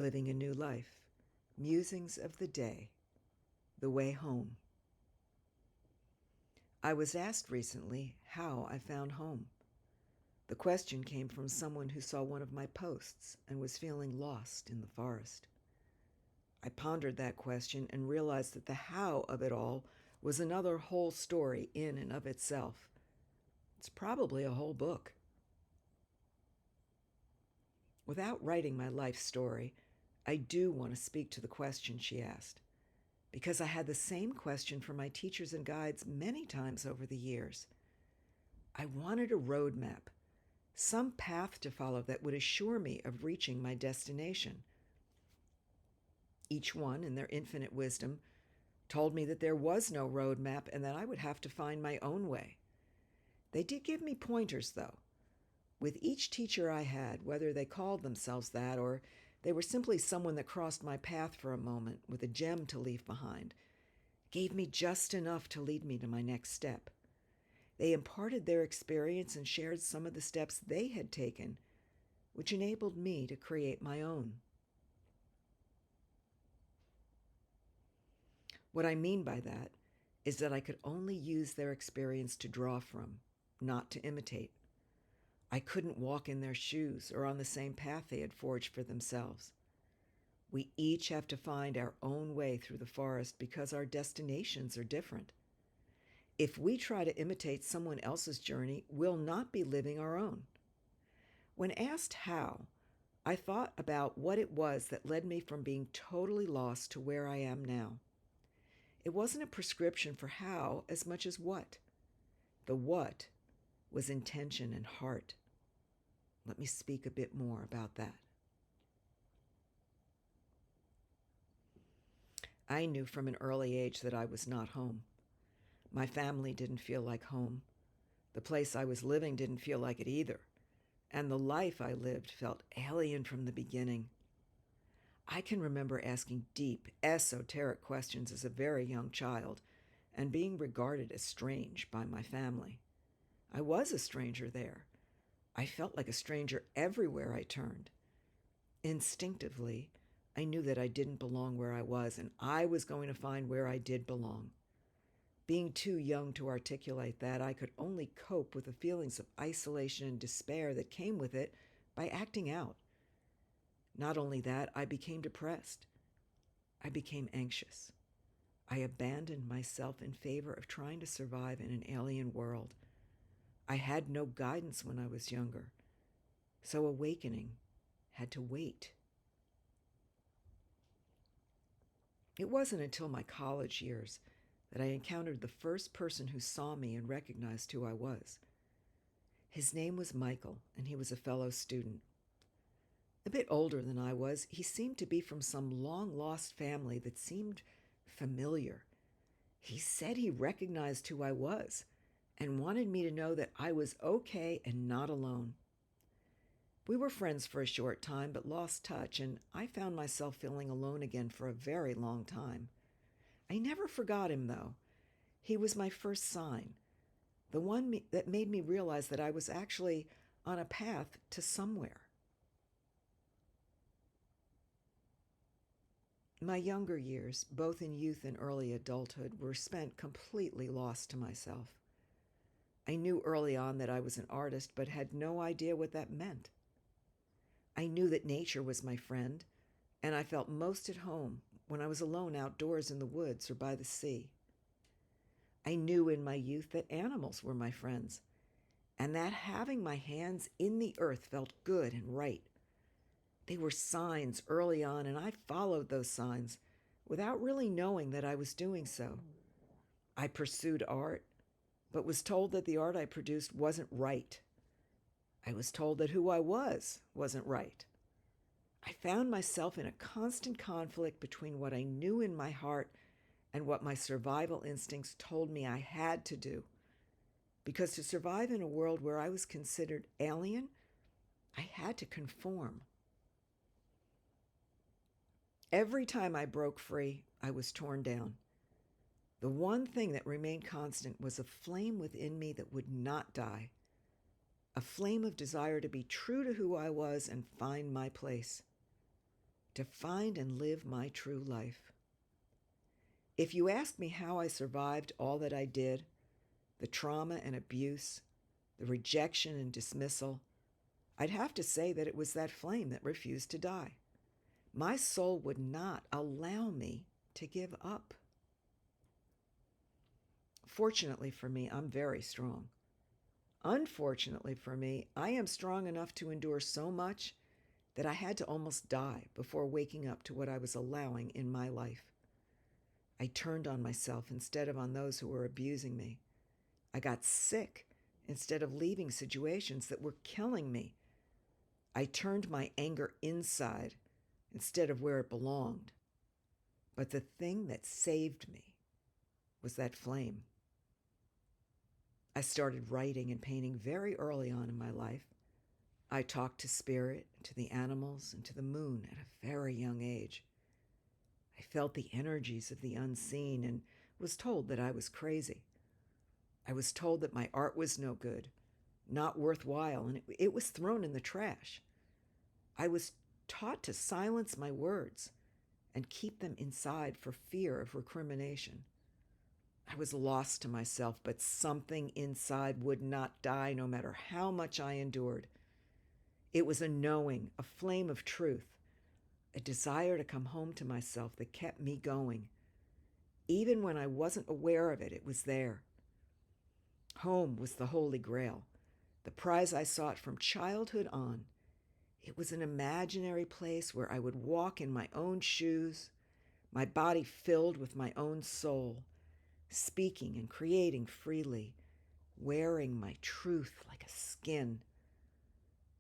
Living a New Life. Musings of the Day. The Way Home. I was asked recently how I found home. The question came from someone who saw one of my posts and was feeling lost in the forest. I pondered that question and realized that the how of it all was another whole story in and of itself. It's probably a whole book. Without writing my life story, I do want to speak to the question she asked, because I had the same question from my teachers and guides many times over the years. I wanted a roadmap, some path to follow that would assure me of reaching my destination. Each one, in their infinite wisdom, told me that there was no roadmap and that I would have to find my own way. They did give me pointers, though. With each teacher I had, whether they called themselves that or they were simply someone that crossed my path for a moment with a gem to leave behind, gave me just enough to lead me to my next step. They imparted their experience and shared some of the steps they had taken, which enabled me to create my own. What I mean by that is that I could only use their experience to draw from, not to imitate. I couldn't walk in their shoes or on the same path they had forged for themselves. We each have to find our own way through the forest because our destinations are different. If we try to imitate someone else's journey, we'll not be living our own. When asked how, I thought about what it was that led me from being totally lost to where I am now. It wasn't a prescription for how as much as what. The what was intention and heart. Let me speak a bit more about that. I knew from an early age that I was not home. My family didn't feel like home. The place I was living didn't feel like it either. And the life I lived felt alien from the beginning. I can remember asking deep, esoteric questions as a very young child and being regarded as strange by my family. I was a stranger there. I felt like a stranger everywhere I turned. Instinctively, I knew that I didn't belong where I was, and I was going to find where I did belong. Being too young to articulate that, I could only cope with the feelings of isolation and despair that came with it by acting out. Not only that, I became depressed. I became anxious. I abandoned myself in favor of trying to survive in an alien world. I had no guidance when I was younger, so awakening had to wait. It wasn't until my college years that I encountered the first person who saw me and recognized who I was. His name was Michael, and he was a fellow student. A bit older than I was, he seemed to be from some long-lost family that seemed familiar. He said he recognized who I was and wanted me to know that I was okay and not alone. We were friends for a short time, but lost touch, and I found myself feeling alone again for a very long time. I never forgot him, though. He was my first sign, the one that made me realize that I was actually on a path to somewhere. My younger years, both in youth and early adulthood, were spent completely lost to myself. I knew early on that I was an artist, but had no idea what that meant. I knew that nature was my friend, and I felt most at home when I was alone outdoors in the woods or by the sea. I knew in my youth that animals were my friends, and that having my hands in the earth felt good and right. They were signs early on, and I followed those signs without really knowing that I was doing so. I pursued art, but was told that the art I produced wasn't right. I was told that who I was wasn't right. I found myself in a constant conflict between what I knew in my heart and what my survival instincts told me I had to do. Because to survive in a world where I was considered alien, I had to conform. Every time I broke free, I was torn down. The one thing that remained constant was a flame within me that would not die, a flame of desire to be true to who I was and find my place. to find and live my true life. If you ask me how I survived all that I did, the trauma and abuse, the rejection and dismissal, I'd have to say that it was that flame that refused to die. My soul would not allow me to give up. Fortunately for me, I'm very strong. Unfortunately for me, I am strong enough to endure so much that I had to almost die before waking up to what I was allowing in my life. I turned on myself instead of on those who were abusing me. I got sick instead of leaving situations that were killing me. I turned my anger inside instead of where it belonged. But the thing that saved me was that flame. I started writing and painting very early on in my life. I talked to spirit, to the animals, and to the moon at a very young age. I felt the energies of the unseen and was told that I was crazy. I was told that my art was no good, not worthwhile, and it was thrown in the trash. I was taught to silence my words and keep them inside for fear of recrimination. I was lost to myself, but something inside would not die no matter how much I endured. It was a knowing, a flame of truth, a desire to come home to myself that kept me going. Even when I wasn't aware of it, it was there. Home was the Holy Grail, the prize I sought from childhood on. It was an imaginary place where I would walk in my own shoes, my body filled with my own soul, speaking and creating freely, wearing my truth like a skin.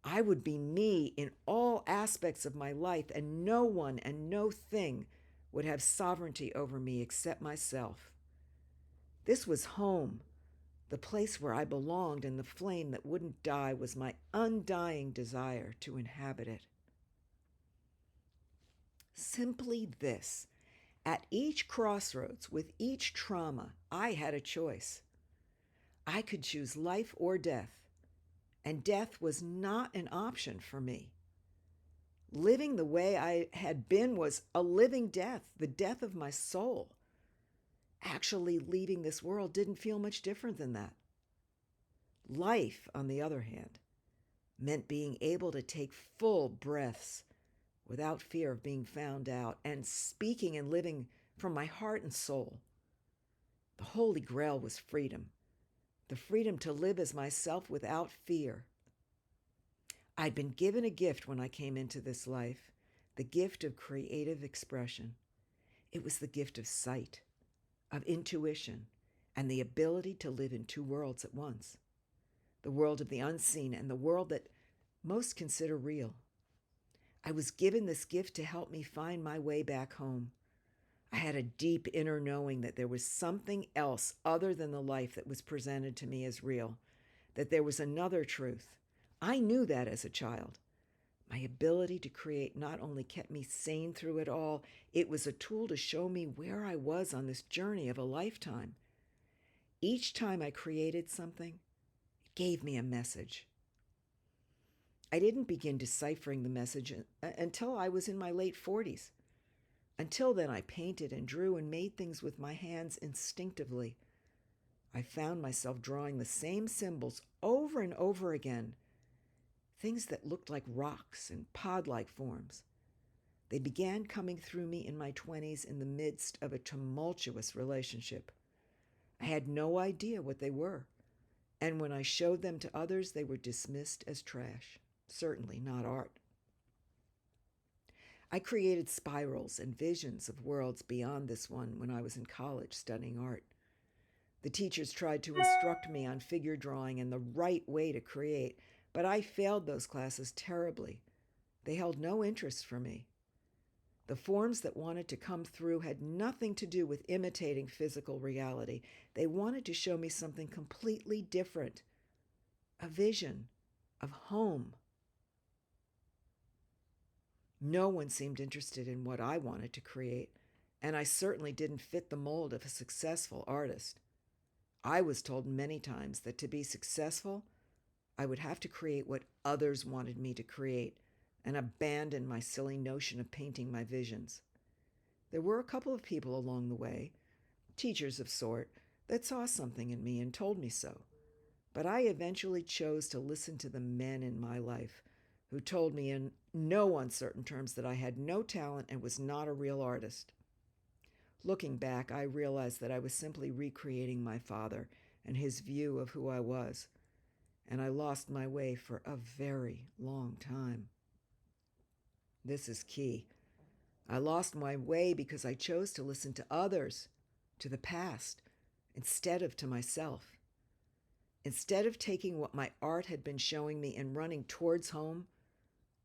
I would be me in all aspects of my life, and no one and no thing would have sovereignty over me except myself. This was home, the place where I belonged, and the flame that wouldn't die was my undying desire to inhabit it. Simply this: at each crossroads, with each trauma, I had a choice. I could choose life or death, and death was not an option for me. Living the way I had been was a living death, the death of my soul. Actually, leaving this world didn't feel much different than that. Life, on the other hand, meant being able to take full breaths without fear of being found out and speaking and living from my heart and soul. The Holy Grail was freedom, the freedom to live as myself without fear. I'd been given a gift when I came into this life, the gift of creative expression. It was the gift of sight, of intuition, and the ability to live in two worlds at once: the world of the unseen and the world that most consider real. I was given this gift to help me find my way back home. I had a deep inner knowing that there was something else other than the life that was presented to me as real, that there was another truth. I knew that as a child. My ability to create not only kept me sane through it all, it was a tool to show me where I was on this journey of a lifetime. Each time I created something, it gave me a message. I didn't begin deciphering the message until I was in my late 40s. Until then, I painted and drew and made things with my hands instinctively. I found myself drawing the same symbols over and over again, things that looked like rocks and pod-like forms. They began coming through me in my 20s in the midst of a tumultuous relationship. I had no idea what they were, and when I showed them to others, they were dismissed as trash, certainly not art. I created spirals and visions of worlds beyond this one when I was in college studying art. The teachers tried to instruct me on figure drawing and the right way to create, but I failed those classes terribly. They held no interest for me. The forms that wanted to come through had nothing to do with imitating physical reality. They wanted to show me something completely different, a vision of home. No one seemed interested in what I wanted to create, and I certainly didn't fit the mold of a successful artist. I was told many times that to be successful, I would have to create what others wanted me to create, and abandoned my silly notion of painting my visions. There were a couple of people along the way, teachers of sort, that saw something in me and told me so. But I eventually chose to listen to the men in my life who told me in no uncertain terms that I had no talent and was not a real artist. Looking back, I realized that I was simply recreating my father and his view of who I was, and I lost my way for a very long time. This is key. I lost my way because I chose to listen to others, to the past, instead of to myself. Instead of taking what my art had been showing me and running towards home,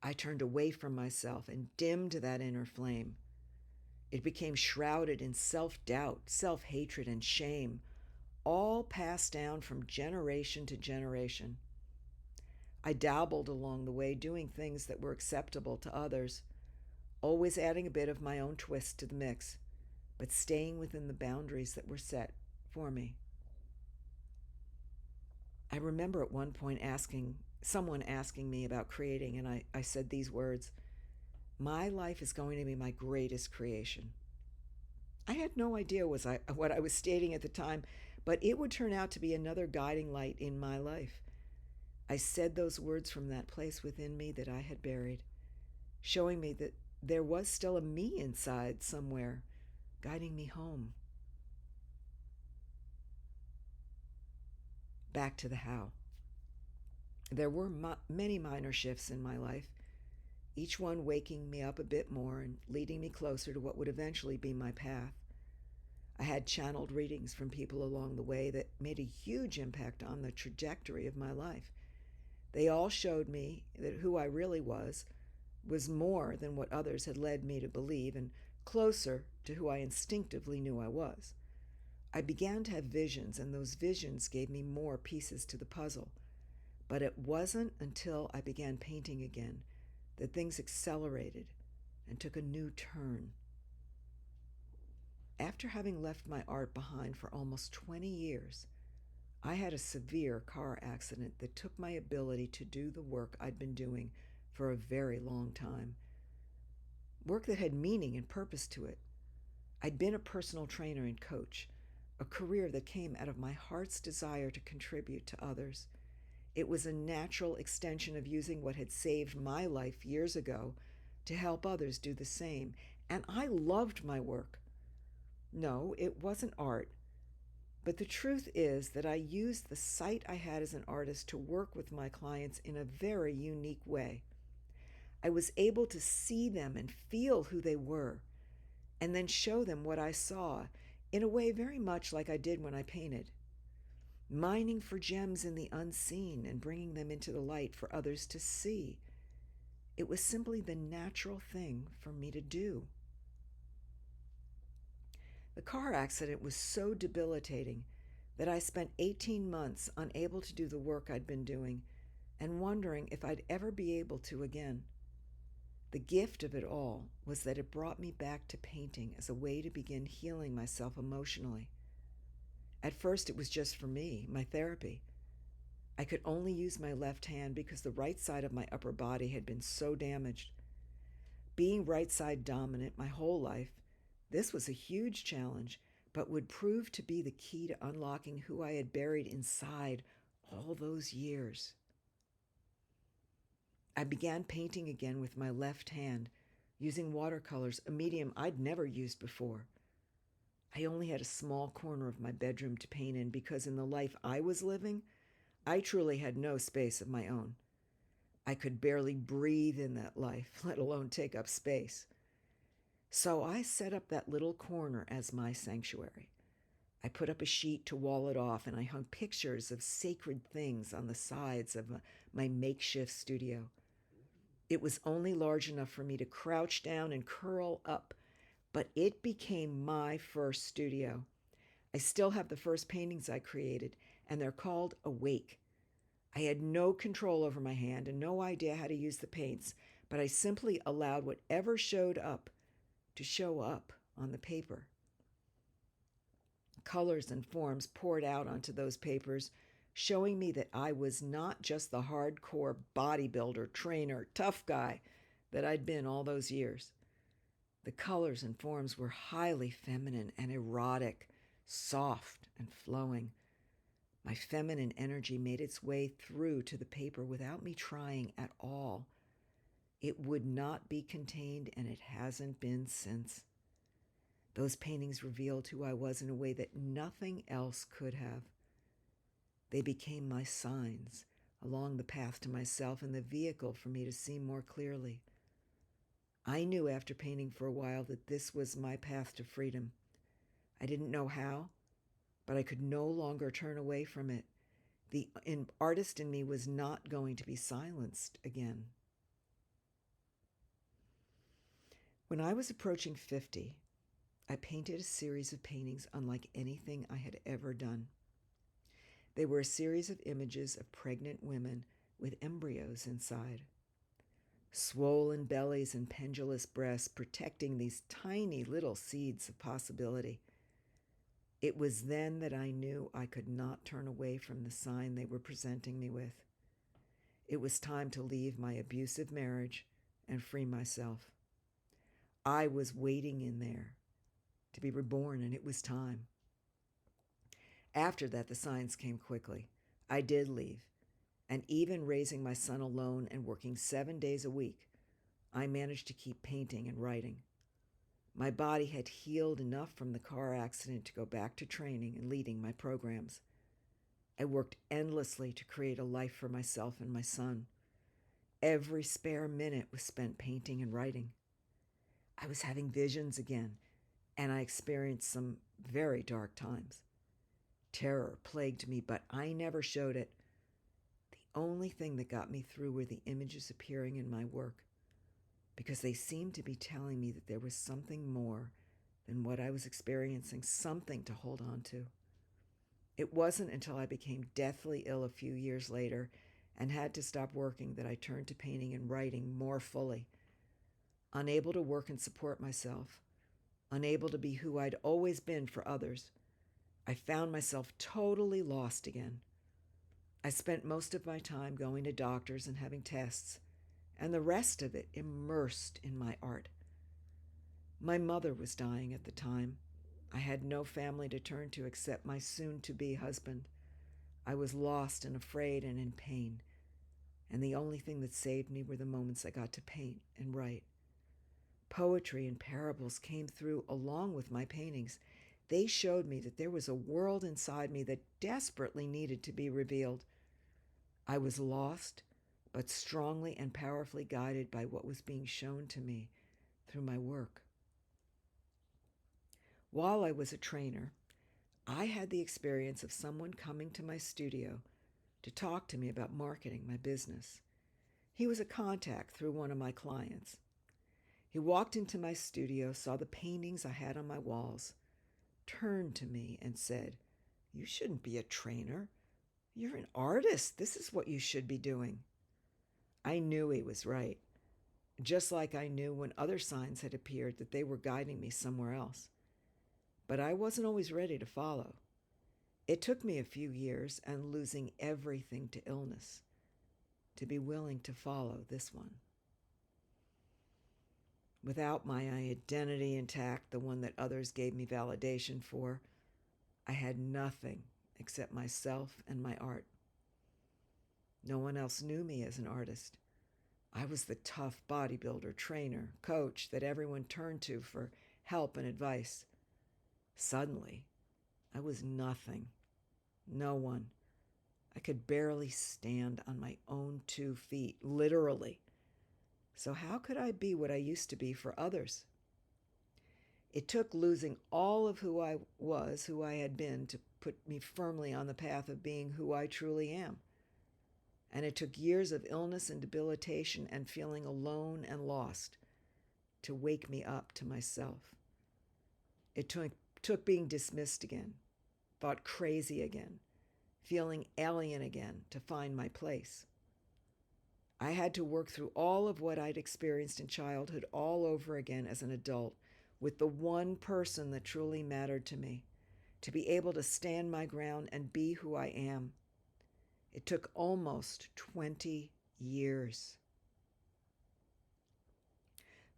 I turned away from myself and dimmed that inner flame. It became shrouded in self-doubt, self-hatred, and shame, all passed down from generation to generation. I dabbled along the way, doing things that were acceptable to others, always adding a bit of my own twist to the mix, but staying within the boundaries that were set for me. I remember at one point someone asking me about creating, and I said these words: "My life is going to be my greatest creation." I had no idea what I was stating at the time, but it would turn out to be another guiding light in my life. I said those words from that place within me that I had buried, showing me that there was still a me inside somewhere, guiding me home. Back to the how. There were many minor shifts in my life, each one waking me up a bit more and leading me closer to what would eventually be my path. I had channeled readings from people along the way that made a huge impact on the trajectory of my life. They all showed me that who I really was more than what others had led me to believe and closer to who I instinctively knew I was. I began to have visions, and those visions gave me more pieces to the puzzle. But it wasn't until I began painting again that things accelerated and took a new turn. After having left my art behind for almost 20 years, I had a severe car accident that took my ability to do the work I'd been doing for a very long time. Work that had meaning and purpose to it. I'd been a personal trainer and coach, a career that came out of my heart's desire to contribute to others. It was a natural extension of using what had saved my life years ago to help others do the same, and I loved my work. No, it wasn't art, but the truth is that I used the sight I had as an artist to work with my clients in a very unique way. I was able to see them and feel who they were, and then show them what I saw in a way very much like I did when I painted. Mining for gems in the unseen and bringing them into the light for others to see. It was simply the natural thing for me to do. The car accident was so debilitating that I spent 18 months unable to do the work I'd been doing and wondering if I'd ever be able to again. The gift of it all was that it brought me back to painting as a way to begin healing myself emotionally. At first, it was just for me, my therapy. I could only use my left hand because the right side of my upper body had been so damaged. Being right side dominant my whole life, this was a huge challenge, but would prove to be the key to unlocking who I had buried inside all those years. I began painting again with my left hand, using watercolors, a medium I'd never used before. I only had a small corner of my bedroom to paint in because in the life I was living, I truly had no space of my own. I could barely breathe in that life, let alone take up space. So I set up that little corner as my sanctuary. I put up a sheet to wall it off, and I hung pictures of sacred things on the sides of my makeshift studio. It was only large enough for me to crouch down and curl up, but it became my first studio. I still have the first paintings I created, and they're called Awake. I had no control over my hand and no idea how to use the paints, but I simply allowed whatever showed up to show up on the paper. Colors and forms poured out onto those papers, showing me that I was not just the hardcore bodybuilder, trainer, tough guy that I'd been all those years. The colors and forms were highly feminine and erotic, soft and flowing. My feminine energy made its way through to the paper without me trying at all. It would not be contained, and it hasn't been since. Those paintings revealed who I was in a way that nothing else could have. They became my signs along the path to myself and the vehicle for me to see more clearly. I knew after painting for a while that this was my path to freedom. I didn't know how, but I could no longer turn away from it. The artist in me was not going to be silenced again. When I was approaching 50, I painted a series of paintings unlike anything I had ever done. They were a series of images of pregnant women with embryos inside. Swollen bellies and pendulous breasts protecting these tiny little seeds of possibility. It was then that I knew I could not turn away from the sign they were presenting me with. It was time to leave my abusive marriage and free myself. I was waiting in there to be reborn, and it was time. After that, the signs came quickly. I did leave, and even raising my son alone and working 7 days a week, I managed to keep painting and writing. My body had healed enough from the car accident to go back to training and leading my programs. I worked endlessly to create a life for myself and my son. Every spare minute was spent painting and writing. I was having visions again, and I experienced some very dark times. Terror plagued me, but I never showed it. The only thing that got me through were the images appearing in my work, because they seemed to be telling me that there was something more than what I was experiencing, something to hold on to. It wasn't until I became deathly ill a few years later and had to stop working that I turned to painting and writing more fully. Unable to work and support myself, unable to be who I'd always been for others, I found myself totally lost again. I spent most of my time going to doctors and having tests, and the rest of it immersed in my art. My mother was dying at the time. I had no family to turn to except my soon-to-be husband. I was lost and afraid and in pain, and the only thing that saved me were the moments I got to paint and write. Poetry and parables came through along with my paintings. They showed me that there was a world inside me that desperately needed to be revealed. I was lost, but strongly and powerfully guided by what was being shown to me through my work. While I was a trainer, I had the experience of someone coming to my studio to talk to me about marketing my business. He was a contact through one of my clients. He walked into my studio, saw the paintings I had on my walls, turned to me and said, "You shouldn't be a trainer. You're an artist. This is what you should be doing." I knew he was right, just like I knew when other signs had appeared that they were guiding me somewhere else. But I wasn't always ready to follow. It took me a few years and losing everything to illness to be willing to follow this one. Without my identity intact, the one that others gave me validation for, I had nothing except myself and my art. No one else knew me as an artist. I was the tough bodybuilder, trainer, coach that everyone turned to for help and advice. Suddenly, I was nothing. No one. I could barely stand on my own 2 feet, literally. So how could I be what I used to be for others? It took losing all of who I was, who I had been, to put me firmly on the path of being who I truly am. And it took years of illness and debilitation and feeling alone and lost to wake me up to myself. It took being dismissed again, thought crazy again, feeling alien again to find my place. I had to work through all of what I'd experienced in childhood all over again as an adult with the one person that truly mattered to me, to be able to stand my ground and be who I am. It took almost 20 years.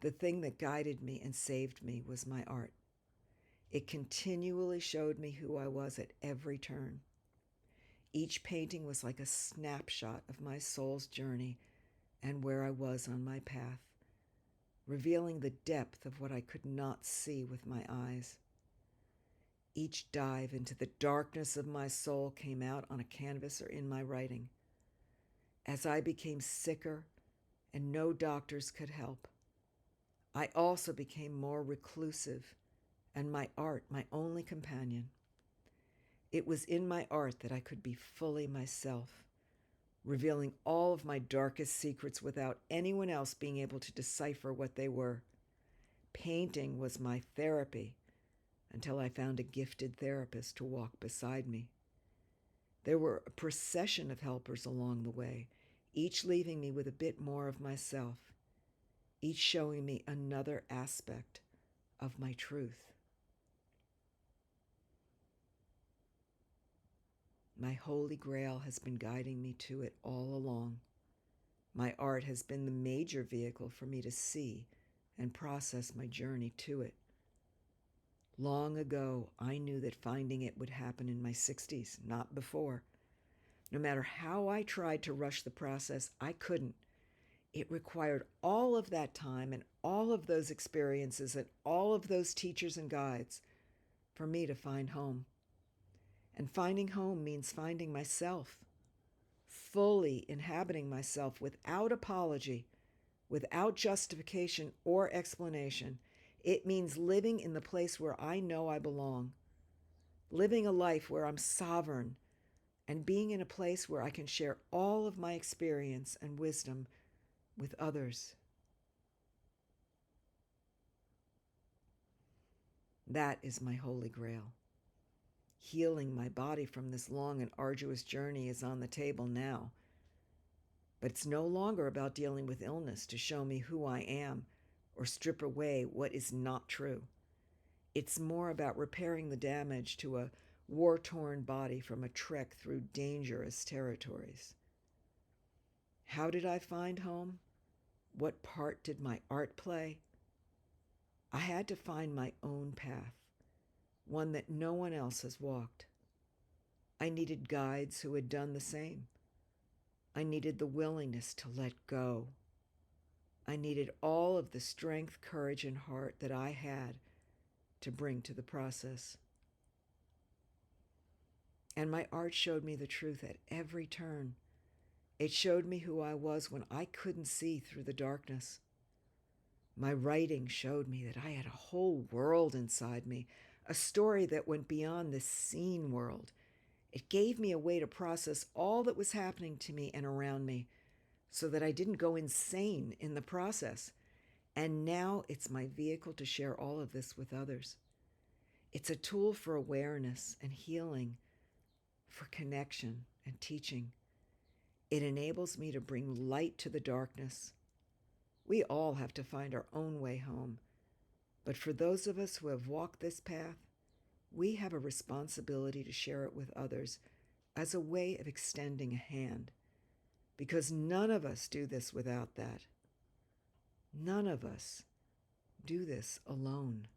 The thing that guided me and saved me was my art. It continually showed me who I was at every turn. Each painting was like a snapshot of my soul's journey and where I was on my path, revealing the depth of what I could not see with my eyes. Each dive into the darkness of my soul came out on a canvas or in my writing. As I became sicker and no doctors could help, I also became more reclusive, and my art my only companion. It was in my art that I could be fully myself, revealing all of my darkest secrets without anyone else being able to decipher what they were. Painting was my therapy until I found a gifted therapist to walk beside me. There were a procession of helpers along the way, each leaving me with a bit more of myself, each showing me another aspect of my truth. My Holy Grail has been guiding me to it all along. My art has been the major vehicle for me to see and process my journey to it. Long ago, I knew that finding it would happen in my 60s, not before. No matter how I tried to rush the process, I couldn't. It required all of that time and all of those experiences and all of those teachers and guides for me to find home. And finding home means finding myself, fully inhabiting myself without apology, without justification or explanation. It means living in the place where I know I belong, living a life where I'm sovereign, and being in a place where I can share all of my experience and wisdom with others. That is my Holy Grail. Healing my body from this long and arduous journey is on the table now. But it's no longer about dealing with illness to show me who I am or strip away what is not true. It's more about repairing the damage to a war-torn body from a trek through dangerous territories. How did I find home? What part did my art play? I had to find my own path, one that no one else has walked. I needed guides who had done the same. I needed the willingness to let go. I needed all of the strength, courage, and heart that I had to bring to the process. And my art showed me the truth at every turn. It showed me who I was when I couldn't see through the darkness. My writing showed me that I had a whole world inside me, a story that went beyond this seen world. It gave me a way to process all that was happening to me and around me so that I didn't go insane in the process. And now it's my vehicle to share all of this with others. It's a tool for awareness and healing, for connection and teaching. It enables me to bring light to the darkness. We all have to find our own way home. But for those of us who have walked this path, we have a responsibility to share it with others as a way of extending a hand, because none of us do this without that. None of us do this alone.